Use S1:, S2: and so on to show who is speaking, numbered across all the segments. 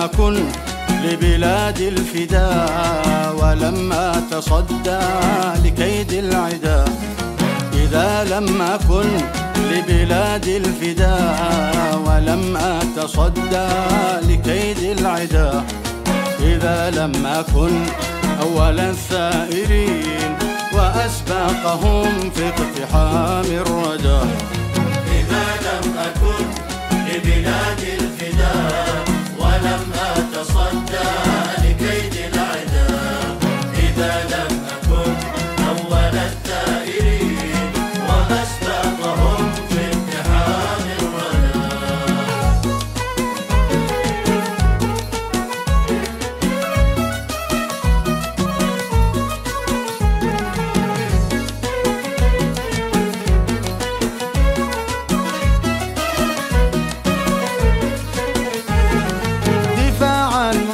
S1: أكن لبلاد الفداء ولم أتصدى لكيد العدا، إذا لم أكن لبلاد الفداء ولم أتصدى لكيد العدا، إذا لم أكن أول الثائرين وأسبقهم في اقتحام الردى،
S2: إذا لم أكن لبلاد الفداء ولم أتصدى لكيد العدا، إذا لم أكن أول الثائرين وأسبقهم في اقتحام الردى.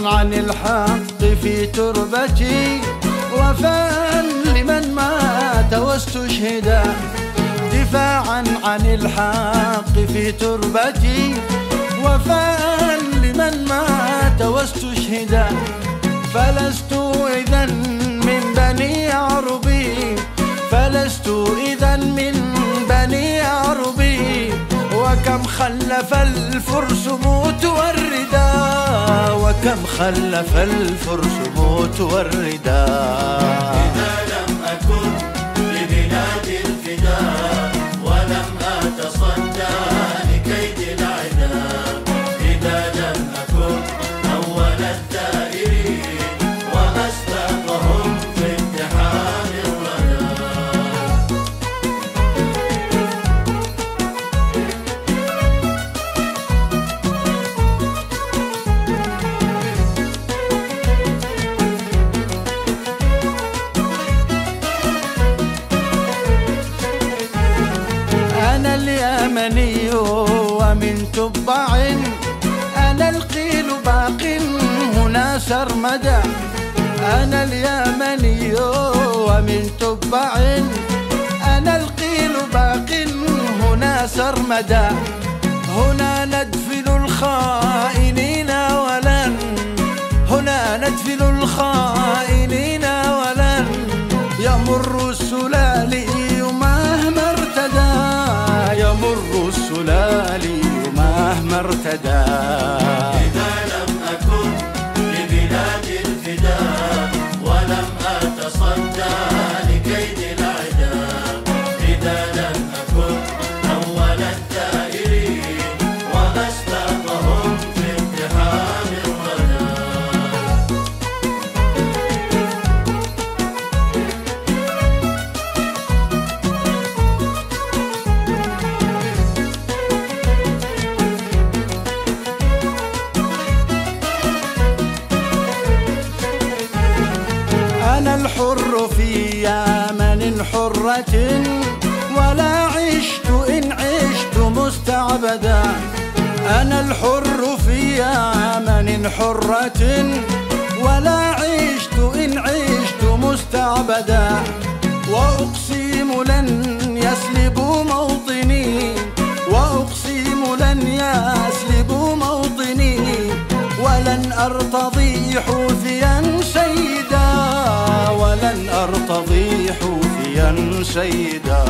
S1: عن الحق في تربتي وفاء لمن مات واستشهدا، دفاعا عن الحق في تربتي وفاء لمن مات واستشهدا، فلست إذا من بني عربي، فلست إذا من بني عربي، وكم خلف الفرس موت والرداء، وكم خلف الفرس موت والرداء.
S2: إذا لم أكن لبلاد الفداء ولم أتصدى لكيد العدا، إذا لم أكن أول الثائرين وأسبقهم في اقتحام الردى.
S1: أنا اليمني ومن تبع، أنا القيل باق هنا سرمدا، أنا اليمني ومن تبع، أنا القيل باق هنا سرمدا، هنا ندفن الخائنين ولن، هنا ندفن الخائنين ولن يمر السلالي مهما ارتدى، يمر السلالي مهما ارتدى.
S2: إذا لم أكن لبلاد الفداء ولم أتصدى لكيد العدا، إذا لم أكن أول الثائرين وأسبقهم في اقتحام الردى.
S1: أنا الحر في يمن حرة، ولا عشت إن عشت مستعبدا، أنا الحر في يمن حرة، ولا عشت إن عشت مستعبدا، وأقسم لن يسلبوا موطني، وأقسم لن يسلبوا موطني، ولن أرتضي حوثيا سيدا، ولن أرتضي حوثيا سيدا.